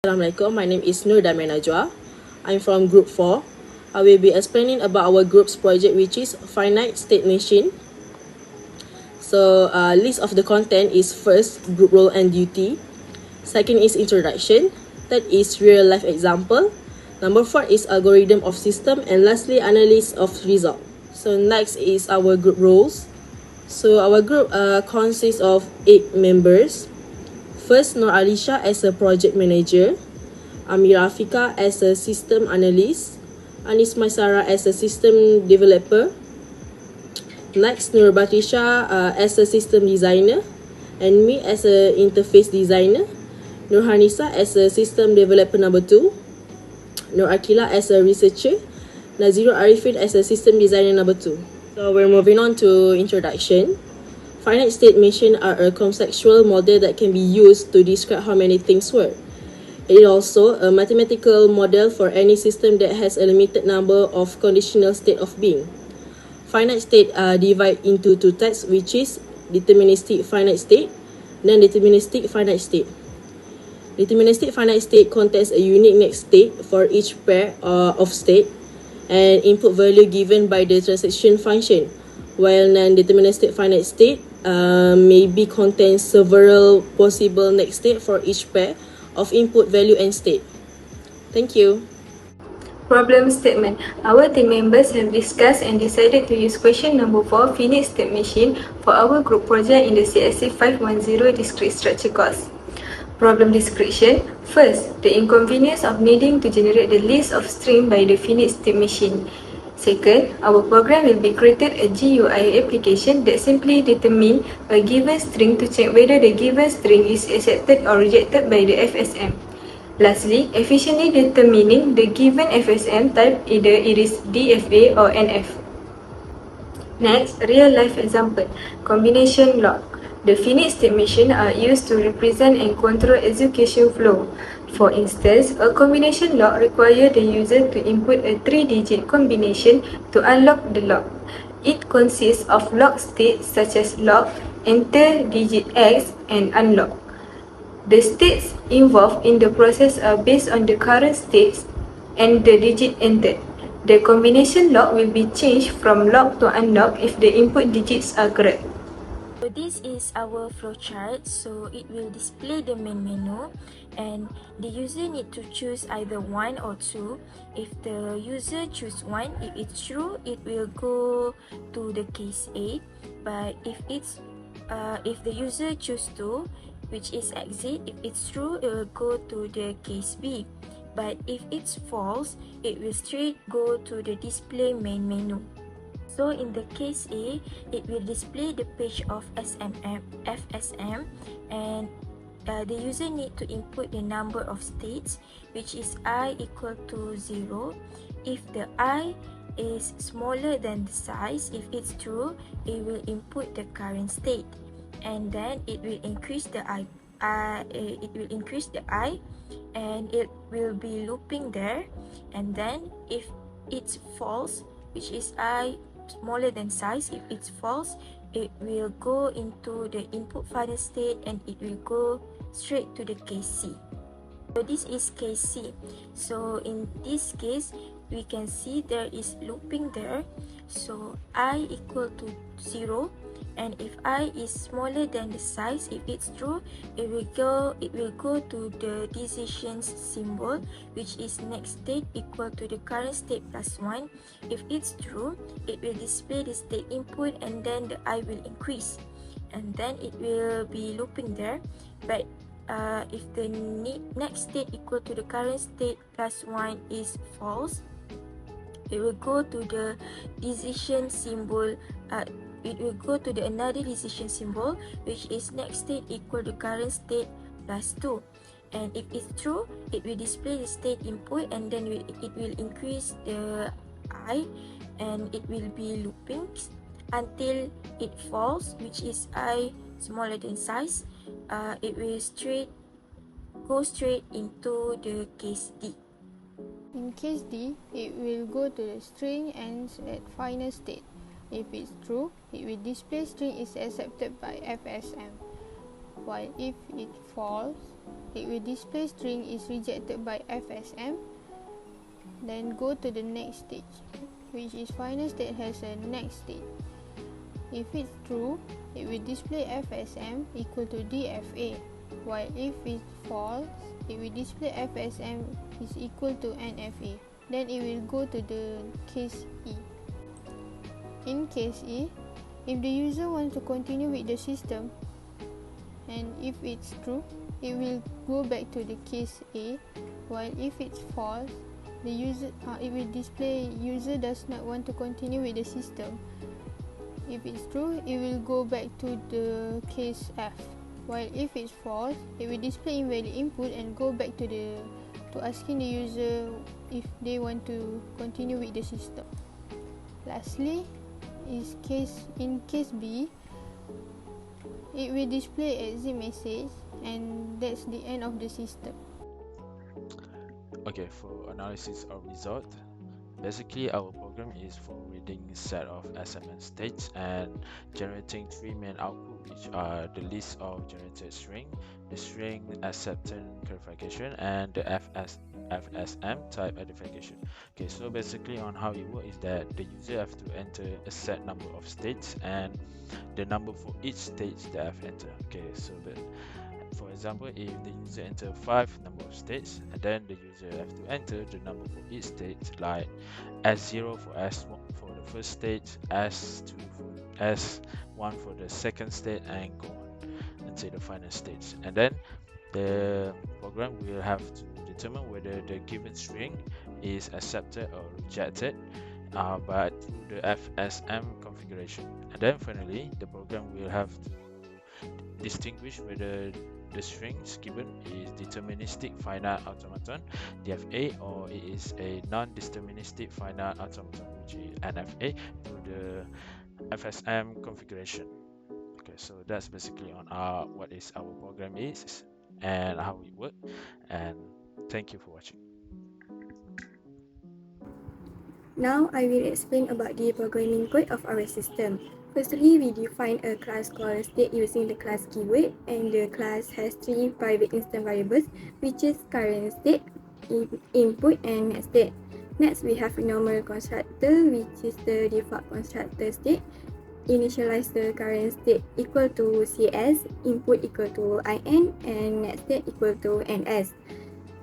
Assalamualaikum, my name is Damia. I'm from Group 4. I will be explaining about our group's project, which is Finite State Machine. So, list of the content is first, group role and duty. Second is introduction. Third is real life example. Number 4 is algorithm of system. And lastly, analysis of result. So, next is our group roles. So, our group consists of 8 members. First, Alissya as a project manager, Amirah as a system analyst, Hanisah as a system developer. Next, Batrisyia as a system designer, and me as a interface designer. Hanisah as a system developer number 2, Aqilah as a researcher, Nazirul as a system designer number 2. So we're moving on to introduction. Finite state machine are a conceptual model that can be used to describe how many things work. It is also a mathematical model for any system that has a limited number of conditional state of being. Finite state are divided into two types, which is deterministic finite state and non-deterministic finite state. Deterministic finite state contains a unique next state for each pair of state and input value given by the transaction function, while non-deterministic finite state maybe contains several possible next state for each pair of input value and state. Thank you. Problem statement. Our team members have discussed and decided to use question number 4, Finite State Machine, for our group project in the csc510 discrete structure course. Problem description. First, the inconvenience of needing to generate the list of string by the finite state machine. Second, our program will be created a GUI application that simply determines a given string to check whether the given string is accepted or rejected by the FSM. Lastly, efficiently determining the given FSM type, either it is DFA or NF. Next, real life example. Combination lock. The finite state machine are used to represent and control execution flow. For instance, a combination lock requires the user to input a 3-digit combination to unlock the lock. It consists of lock states such as lock, enter digit X, and unlock. The states involved in the process are based on the current states and the digit entered. The combination lock will be changed from lock to unlock if the input digits are correct. So this is our flowchart, so it will display the main menu and the user need to choose either 1 or 2. If the user choose 1, if it's true, it will go to the case A, but if the user choose 2, which is exit, if it's true, it will go to the case B, but if it's false, it will straight go to the display main menu. So in the case A, it will display the page of FSM, and the user need to input the number of states, which is I equal to 0. If the I is smaller than the size, if it's true, it will input the current state, and then it will increase the I. And it will be looping there, and then if it's false, which is I smaller than size, if it's false, it will go into the input final state and it will go straight to the case C. So this is case C. So in this case, we can see there is looping there. So I equal to 0, and if I is smaller than the size, if it's true, it will go to the decision symbol, which is next state equal to the current state plus 1. If it's true, it will display the state input, and then the I will increase, and then it will be looping there. But if the next state equal to the current state plus 1 is false, it will go to the decision symbol. It will go to the another decision symbol, which is next state equal to current state plus 2. And if it's true, it will display the state input, and then it will increase the I, and it will be looping until it falls, which is I smaller than size. It will go straight into the case D. In case D, it will go to the string ends at final state. If it's true, it will display string is accepted by FSM. while if it false, it will display string is rejected by FSM. Then go to the next stage, which is final state has a next state. If it's true, it will display FSM equal to DFA, while if it's false, it will display FSM is equal to NFA. Then it will go to the case E. In case E, if the user wants to continue with the system, and if it's true, it will go back to the case A, while if it's false, the user it will display user does not want to continue with the system. If it's true, it will go back to the case F, while if it's false, it will display invalid input and go back to asking the user if they want to continue with the system. Lastly, in case B, it will display exit message, and that's the end of the system. Okay, for analysis of result, basically our program is for reading a set of assignment states and generating three main output, which are the list of generated string, the string acceptance clarification, and the FSM type identification. Okay, so basically on how it works is that the user have to enter a set number of states and the number for each state they have entered. Okay, so for example, if the user enter 5 number of states, and then the user have to enter the number for each state, like S0 for S1 for the first state, S2 for S1 for the second state, and go on until the final stage. And then the program will have to determine whether the given string is accepted or rejected but through the FSM configuration. And then finally, the program will have to distinguish whether the strings given is deterministic finite automaton DFA or it is a non-deterministic finite automaton, which is NFA, through the FSM configuration. Okay, so that's basically on what is our program is and how it works. And thank you for watching. Now I will explain about the programming code of our system. Firstly, we define a class called state using the class keyword, and the class has three private instance variables, which is current state, input, and next state. Next, we have a normal constructor, which is the default constructor state. Initialize the current state equal to CS, input equal to IN, and next state equal to NS.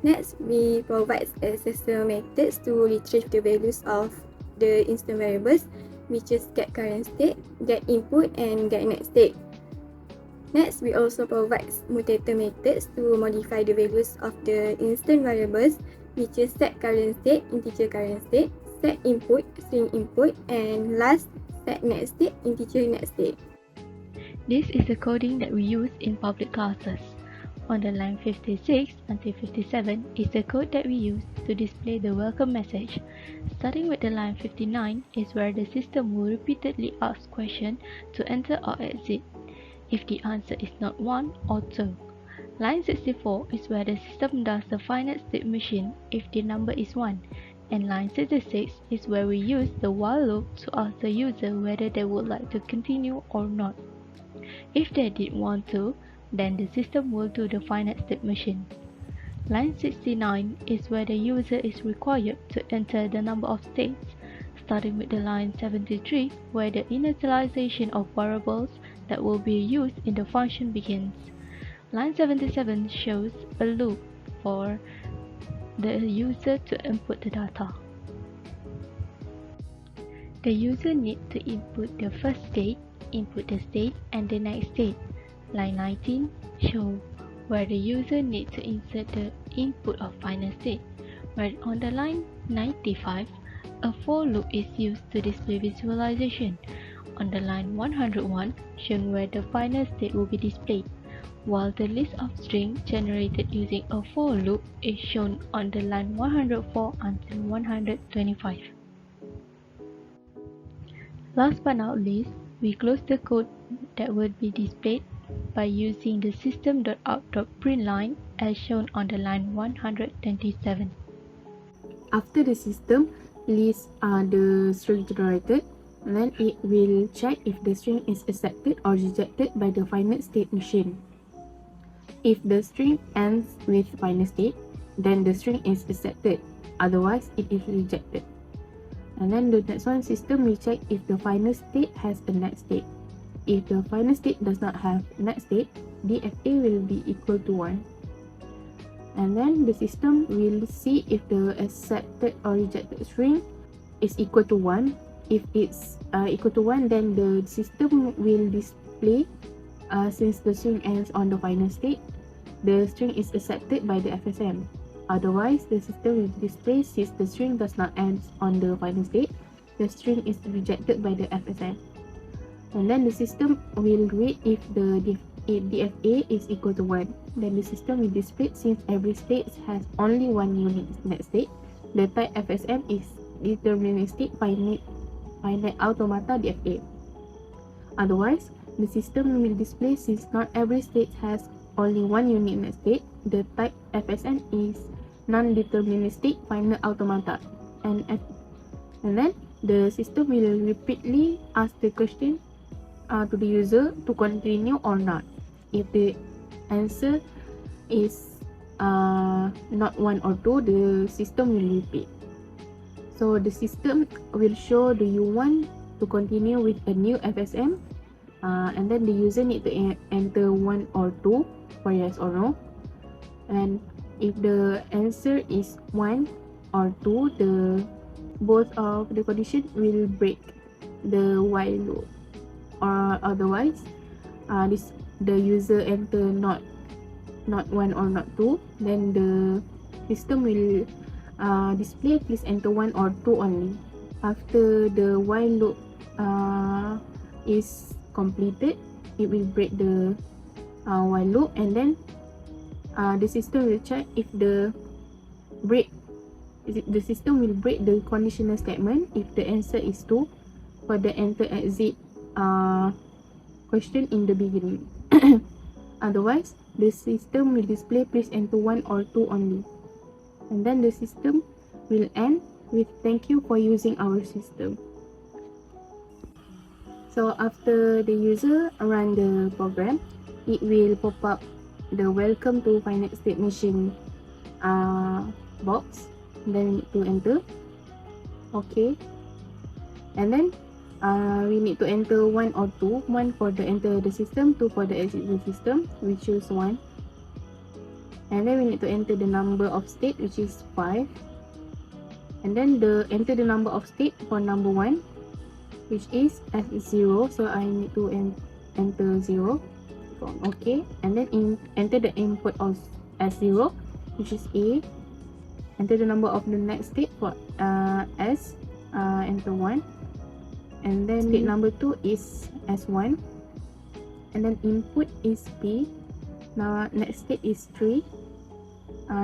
Next, we provide accessor methods to retrieve the values of the instance variables, which is get current state, get input, and get next state. Next, we also provide mutator methods to modify the values of the instance variables, which is set current state, integer current state, set input, string input, and last, set next state, integer next state. This is the coding that we use in public classes. On the line 56 until 57 is the code that we use to display the welcome message. Starting with the line 59 is where the system will repeatedly ask questions to enter or exit, if the answer is not 1 or 2. Line 64 is where the system does the finite state machine if the number is 1, and line 66 is where we use the while loop to ask the user whether they would like to continue or not. If they did want to, then the system will do the finite state machine. Line 69 is where the user is required to enter the number of states, starting with the line 73 where the initialization of variables that will be used in the function begins. Line 77 shows a loop for the user to input the data. The user needs to input the first state, input the state, and the next state. Line 19 shows where the user needs to insert the input of final state, where on the line 95, a for loop is used to display visualization. On the line 101, shown where the final state will be displayed, while the list of strings generated using a for loop is shown on the line 104 until 125. Last but not least, we close the code that would be displayed by using the system.out.println as shown on the line 127. After the system lists the string generated, then it will check if the string is accepted or rejected by the finite state machine. If the string ends with final state, then the string is accepted, otherwise it is rejected. And then the next one, system will check if the final state has a next state. If the final state does not have next state, DFA will be equal to 1. And then the system will see if the accepted or rejected string is equal to 1. If it's equal to 1, then the system will display, since the string ends on the final state, the string is accepted by the FSM. Otherwise, the system will display, since the string does not end on the final state, the string is rejected by the FSM. And then the system will read if the DFA is equal to 1. Then the system will display, since every state has only one unique next state, the type FSM is deterministic finite automata DFA. Otherwise, the system will display, since not every state has only one unique next state, the type FSM is non-deterministic finite automata. And then the system will repeatedly ask the question to the user to continue or not. If the answer is not 1 or 2, the system will repeat. So the system will show, do you want to continue with a new FSM, and then the user need to enter 1 or 2 for yes or no. And if the answer is 1 or 2, both of the condition will break the while loop. Or otherwise, the user enter not 1 or not 2, then the system will display please enter 1 or 2 only. After the while loop is completed, it will break the while loop, and then the system will check if the system will break the conditional statement if the answer is 2 for the enter exit question in the beginning. Otherwise, the system will display please enter 1 or 2 only. And then the system will end with thank you for using our system. So after the user run the program, it will pop up the welcome to Finite State Machine box. Then we need to enter okay, and then we need to enter 1 or 2, 1 for the enter the system, 2 for the exit the system. We choose 1, and then we need to enter the number of state, which is 5, and then enter the number of state for number 1, which is S0. So I need to enter 0. Okay, and then enter the input of S0, which is A. Enter the number of the next state for S, enter 1, and then state number 2 is S1, and then input is P. Now next state is 3,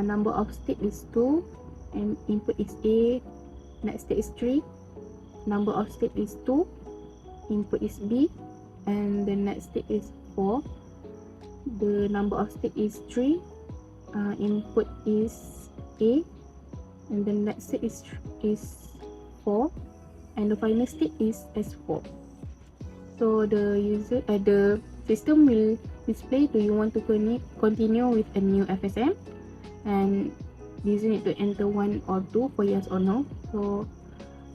number of state is 2, and input is A. Next state is 3, number of state is 2, input is B, and the next state is 4. The number of state is 3, input is A, and the next state is 4, and the final state is S4. So the system will display, do you want to continue with a new FSM, and the user need to enter 1 or 2 for yes or no. So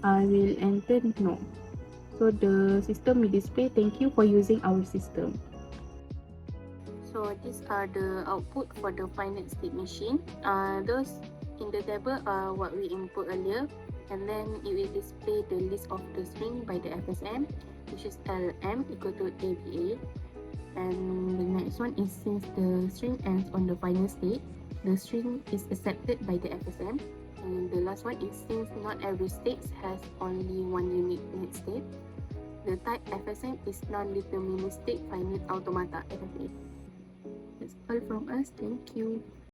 I will enter no. So the system will display thank you for using our system. So these are the output for the finite state machine. Those in the table are what we input earlier, and then it will display the list of the string by the FSM, which is LM equal to ABA. And the next one is, since the string ends on the final state, the string is accepted by the FSM. And the last one is, since not every state has only one unique next state, the type FSM is non-deterministic finite automata FFA. That's all from us. Thank you.